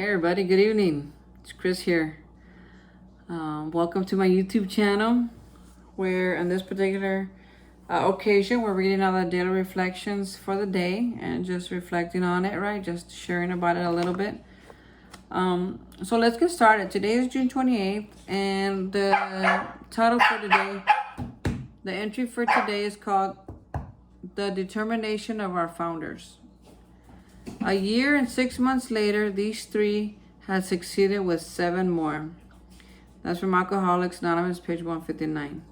Hey everybody, good evening. It's Chris here. Welcome to my YouTube channel, where on this particular occasion we're reading all the daily reflections for the day and just reflecting on it, right? Just sharing about it a little bit. So let's get started. Today is June 28th, and the title for today, the entry for today is called The Determination of Our Founders. A year and 6 months later, these three had succeeded with 7 more. That's from Alcoholics Anonymous, page 159.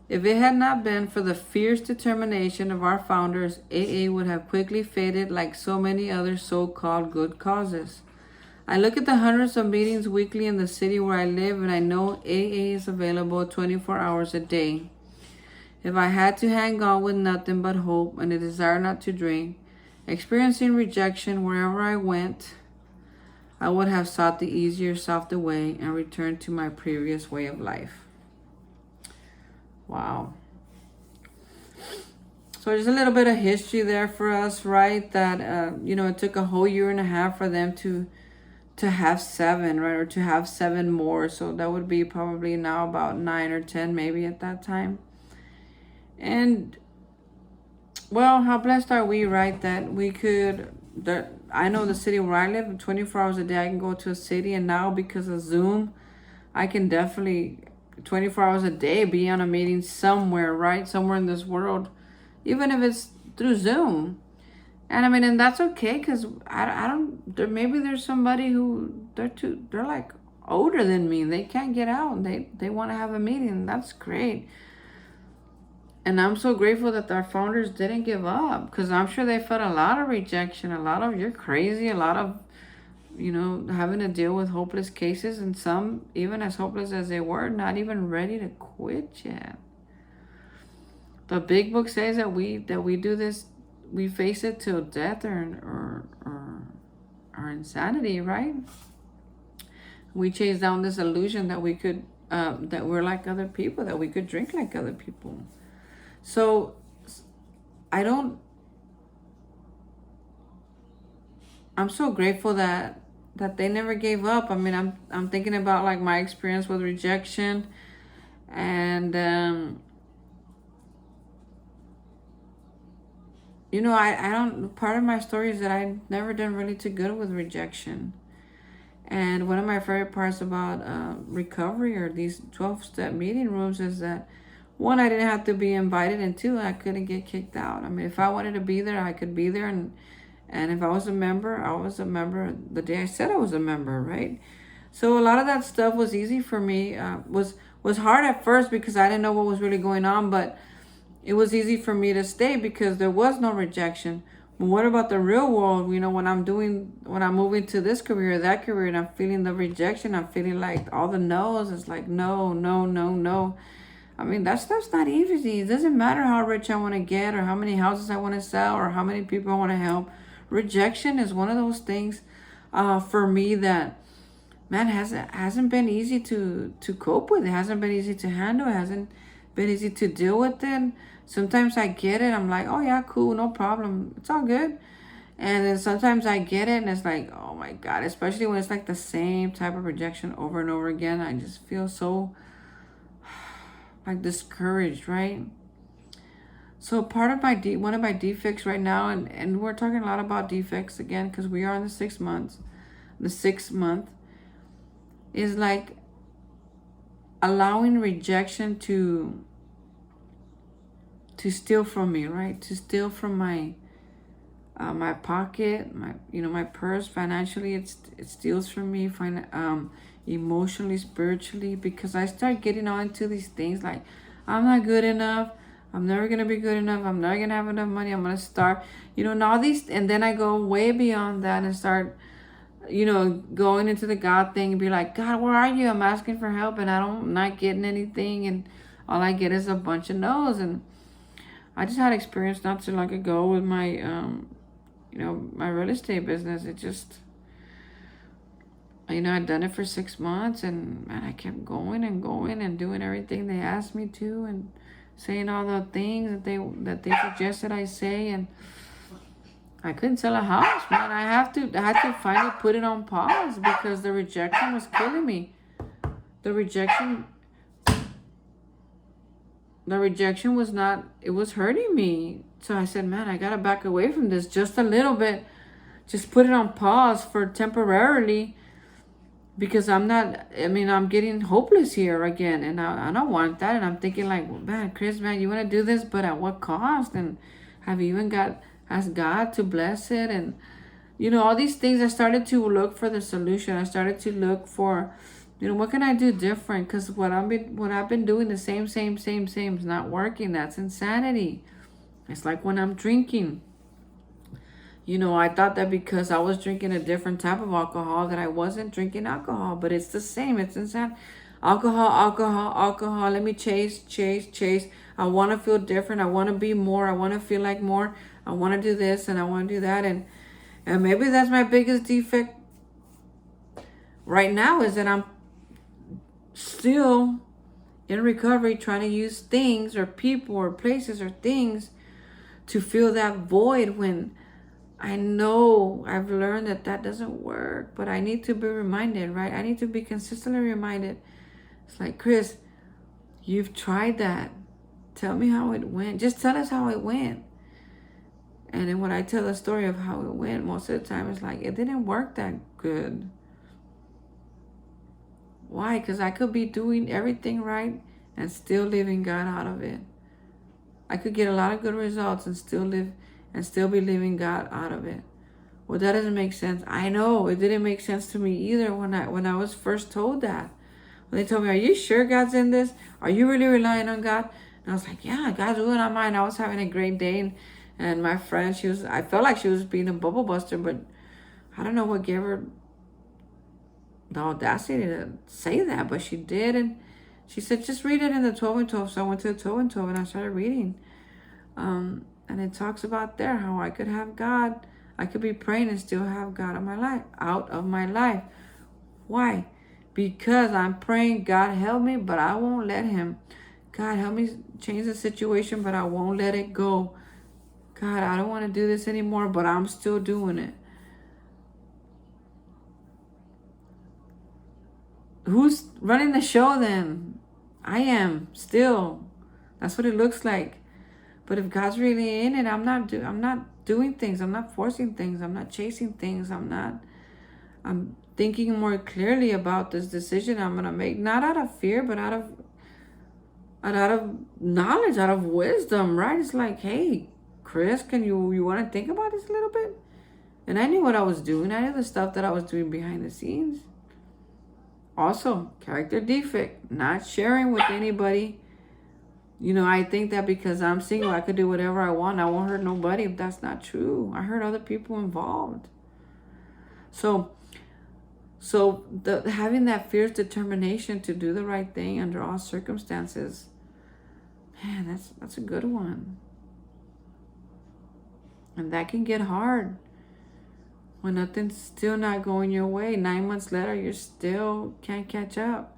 If it had not been for the fierce determination of our founders, AA would have quickly faded like so many other so-called good causes. I look at the hundreds of meetings weekly in the city where I live, and I know AA is available 24 hours a day. If I had to hang on with nothing but hope and a desire not to drink, experiencing rejection wherever I went, I would have sought the easier, softer way and returned to my previous way of life. Wow. So there's a little bit of history there for us, right? That, it took a whole year and a half for them to have 7, right? Or to have 7 more. So that would be probably now about 9 or 10 maybe at that time. And well, how blessed are we, right? That we could, I know the city where I live, 24 hours a day, I can go to a city. And now because of Zoom, I can definitely 24 hours a day be on a meeting somewhere, right? Somewhere in this world, even if it's through Zoom. And I mean, and that's okay, because maybe there's somebody who they're like older than me. They can't get out. They want to have a meeting. That's great. And I'm so grateful that our founders didn't give up, because I'm sure they felt a lot of rejection, a lot of "you're crazy," a lot of, having to deal with hopeless cases, and some, even as hopeless as they were, not even ready to quit yet. The big book says that we do this, we face it till death or insanity, right? We chase down this illusion that we could, that we're like other people, that we could drink like other people. So I'm so grateful that they never gave up. I mean, I'm thinking about like my experience with rejection, and I don't, part of my story is that I've never done really too good with rejection. And one of my favorite parts about recovery, or these 12-step meeting rooms, is that, 1, I didn't have to be invited, and 2, I couldn't get kicked out. I mean, if I wanted to be there, I could be there, and if I was a member, I was a member the day I said I was a member, right? So a lot of that stuff was easy for me. Was hard at first because I didn't know what was really going on, but it was easy for me to stay because there was no rejection. But what about the real world? When I'm moving to this career, that career, and I'm feeling the rejection, I'm feeling like all the no's. It's like no, no, no, no. I mean, that stuff's not easy. It doesn't matter how rich I want to get, or how many houses I want to sell, or how many people I want to help. Rejection is one of those things for me that, man, hasn't been easy to cope with. It hasn't been easy to handle. It hasn't been easy to deal with it. Sometimes I get it. I'm like, oh yeah, cool, no problem. It's all good. And then sometimes I get it, and it's like, oh my God, especially when it's like the same type of rejection over and over again. I just feel so like discouraged, right? So part of one of my defects right now, and we're talking a lot about defects again because we are in the 6 months. The 6th month is like allowing rejection to steal from me, right? To steal from my pocket, my purse. Financially, it steals from me. Emotionally, spiritually, because I start getting on to these things like, I'm not good enough, I'm never gonna be good enough, I'm never gonna have enough money, I'm gonna start, and all these, and then I go way beyond that and start, going into the God thing and be like, God, where are you? I'm asking for help, and I'm not getting anything, and all I get is a bunch of no's. And I just had experience not too long ago with my my real estate business. It just, I'd done it for 6 months, and man, I kept going and going and doing everything they asked me to, and saying all the things that they suggested I say, and I couldn't sell a house, man. I had to finally put it on pause because the rejection was killing me. The rejection the rejection was not, it was hurting me. So I said, man, I gotta back away from this just a little bit. Just put it on pause for temporarily because I'm getting hopeless here again. And I don't want that. And I'm thinking like, well, man, Chris, man, you want to do this, but at what cost? And have you even asked God to bless it? And, all these things, I started to look for the solution. I started to look for, what can I do different? Because what I've been doing, the same is not working. That's insanity. It's like when I'm drinking. I thought that because I was drinking a different type of alcohol that I wasn't drinking alcohol, but it's the same. It's insane. Alcohol. Let me chase. I want to feel different. I want to be more. I want to feel like more. I want to do this and I want to do that. And maybe that's my biggest defect right now is that I'm still in recovery trying to use things or people or places or things to fill that void when I know I've learned that doesn't work, but I need to be reminded, right? I need to be consistently reminded. It's like, Chris, you've tried that. Tell me how it went. Just tell us how it went. And then when I tell the story of how it went, most of the time it's like, it didn't work that good. Why? Because I could be doing everything right and still leaving God out of it. I could get a lot of good results and still be leaving God out of it. Well, that doesn't make sense. I know it didn't make sense to me either when I was first told that. When they told me, "Are you sure God's in this? Are you really relying on God?" And I was like, "Yeah, God's really on mine." I was having a great day, and my friend, I felt like she was being a bubble buster, but I don't know what gave her the audacity to say that, but she did, and she said, "Just read it in the 12 and 12." So I went to the 12 and 12 and I started reading. And it talks about there how I could have God. I could be praying and still have God out of my life. Why? Because I'm praying, God help me, but I won't let him. God help me change the situation, but I won't let it go. God, I don't want to do this anymore, but I'm still doing it. Who's running the show then? I am still. That's what it looks like. But if God's really in it, I'm not doing things. I'm not forcing things. I'm not chasing things. I'm thinking more clearly about this decision I'm gonna make, not out of fear, but out of knowledge, out of wisdom, right? It's like, hey, Chris, you want to think about this a little bit? And I knew what I was doing. I knew the stuff that I was doing behind the scenes. Also, character defect, not sharing with anybody. I think that because I'm single, I could do whatever I want. I won't hurt nobody. If that's not true, I hurt other people involved. So having that fierce determination to do the right thing under all circumstances, man, that's a good one. And that can get hard when nothing's still not going your way. 9 months later, you still can't catch up.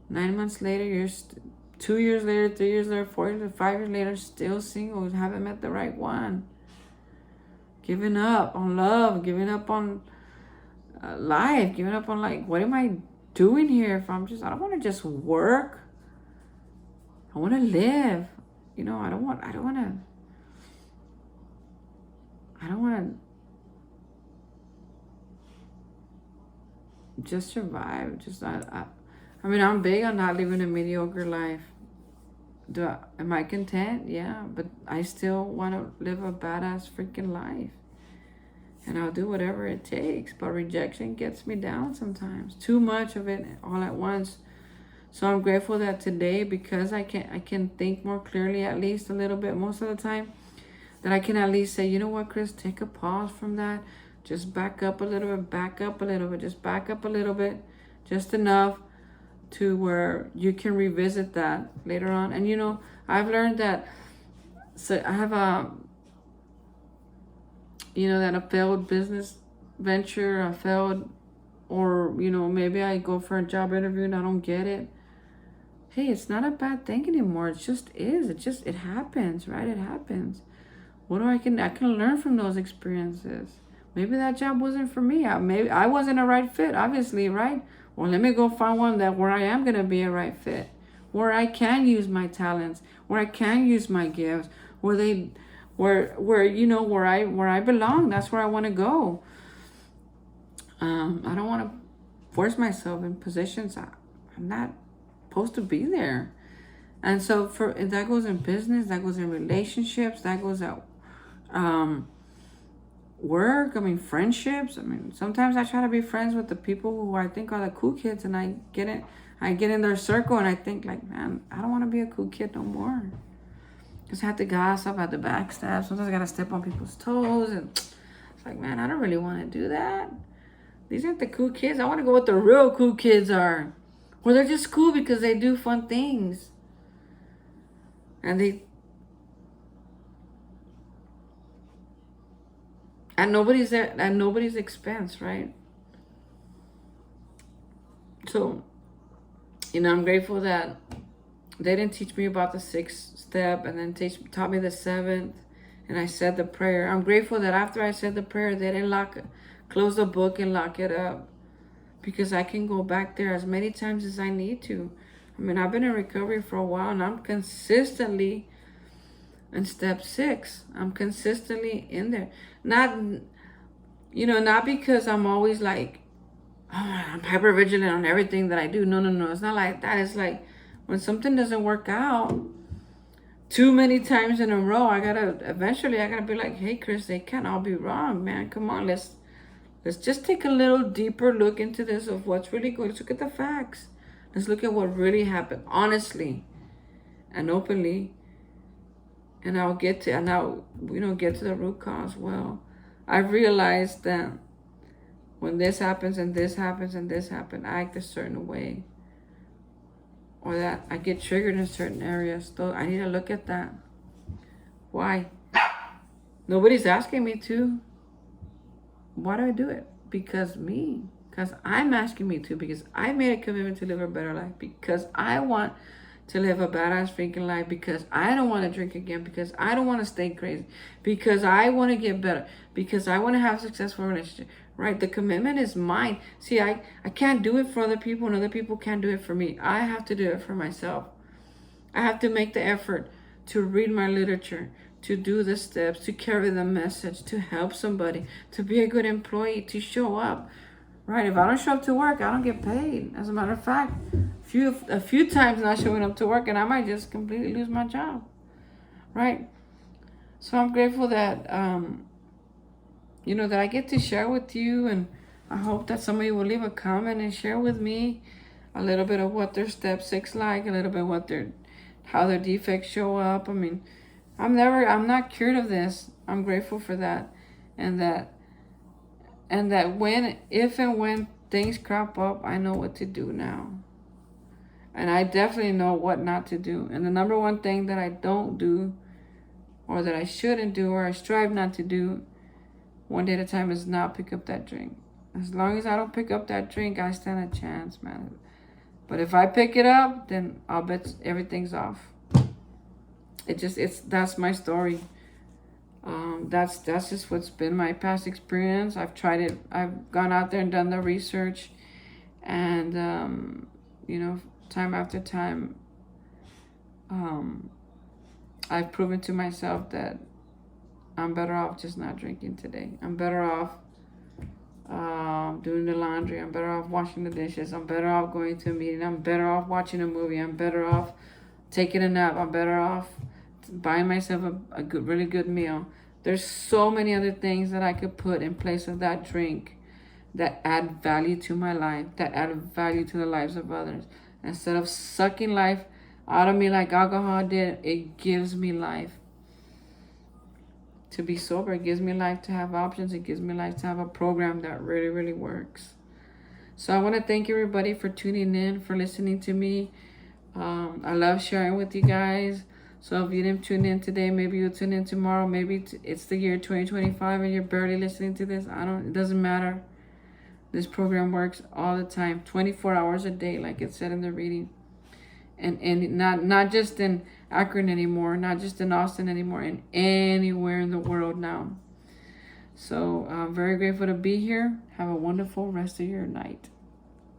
9 months later, 2 years later, 3 years later, 4 years later, 5 years later, still single, haven't met the right one. Giving up on love, giving up on life, giving up on what am I doing here? If I don't want to just work. I want to live. I don't want to just survive. I'm big on not living a mediocre life. Am I content? Yeah, but I still want to live a badass freaking life. And I'll do whatever it takes. But rejection gets me down sometimes. Too much of it all at once. So I'm grateful that today, because I can think more clearly, at least a little bit most of the time, that I can at least say, you know what, Chris, take a pause from that. Just back up a little bit, just back up a little bit, just enough to where you can revisit that later on. And I've learned that, so I have a failed business venture, or maybe I go for a job interview and I don't get it. Hey, it's not a bad thing anymore. It just is. It happens, right? It happens. I can learn from those experiences. Maybe that job wasn't for me. Maybe I wasn't a right fit, obviously, right? Well, let me go find one that where I am gonna be a right fit, where I can use my talents, where I can use my gifts, where where I belong. That's where I want to go. I don't want to force myself in positions I'm not supposed to be there. And so that goes in business, that goes in relationships, that goes out um, work. I mean, friendships. I mean, sometimes I try to be friends with the people who I think are the cool kids, and I get in their circle, and I think like, man, I don't want to be a cool kid no more. Because I have to gossip, I have to backstab. Sometimes I gotta step on people's toes, and it's like, man, I don't really want to do that. These aren't the cool kids. I want to go what the real cool kids are, where they're just cool because they do fun things, and they at nobody's expense, right? So, I'm grateful that they didn't teach me about the sixth step and then taught me the seventh, and I said the prayer. I'm grateful that after I said the prayer, they didn't close the book and lock it up, because I can go back there as many times as I need to. I mean, I've been in recovery for a while, and I'm consistently in step 6. I'm consistently in there. Not because I'm always like, oh, I'm hyper vigilant on everything that I do. No. It's not like that. It's like when something doesn't work out too many times in a row, eventually I gotta be like, hey, Chris, they can't all be wrong, man. Come on, let's just take a little deeper look into this of what's really going. Let's look at the facts. Let's look at what really happened, honestly and openly. And I'll get to the root cause. Well, I've realized that when this happens and this happens and this happens, I act a certain way, or that I get triggered in certain areas. So I need to look at that. Why? Nobody's asking me to. Why do I do it? Because I'm asking me to, because I made a commitment to live a better life, because I want to live a badass freaking life, because I don't want to drink again, because I don't want to stay crazy, because I want to get better, because I want to have a successful relationship, right? The commitment is mine. See, I can't do it for other people, and other people can't do it for me. I have to do it for myself. I have to make the effort to read my literature, to do the steps, to carry the message, to help somebody, to be a good employee, to show up, right? If I don't show up to work, I don't get paid. As a matter of fact, a few times not showing up to work, and I might just completely lose my job, right? So I'm grateful that that I get to share with you, and I hope that somebody will leave a comment and share with me a little bit of what their step 6 like, a little bit how their defects show up. I mean, I'm not cured of this. I'm grateful for that, and that if and when things crop up, I know what to do now. And I definitely know what not to do. And the number one thing that I don't do, or that I shouldn't do, or I strive not to do, one day at a time, is not pick up that drink. As long as I don't pick up that drink, I stand a chance, man. But if I pick it up, then I'll bet everything's off. That's my story. That's just what's been my past experience. I've tried it. I've gone out there and done the research, and time after time, I've proven to myself that I'm better off just not drinking today. I'm better off doing the laundry. I'm better off washing the dishes. I'm better off going to a meeting. I'm better off watching a movie. I'm better off taking a nap. I'm better off buying myself a really good meal. There's so many other things that I could put in place of that drink that add value to my life, that add value to the lives of others. Instead of sucking life out of me like alcohol did, it gives me life to be sober. It gives me life to have options. It gives me life to have a program that really, really works. So I want to thank everybody for tuning in, for listening to me. I love sharing with you guys. So if you didn't tune in today, maybe you'll tune in tomorrow. Maybe it's the year 2025 and you're barely listening to this. It doesn't matter. This program works all the time, 24 hours a day, like it said in the reading. and not just in Akron anymore, not just in Austin anymore, and anywhere in the world now. So I'm very grateful to be here. Have a wonderful rest of your night.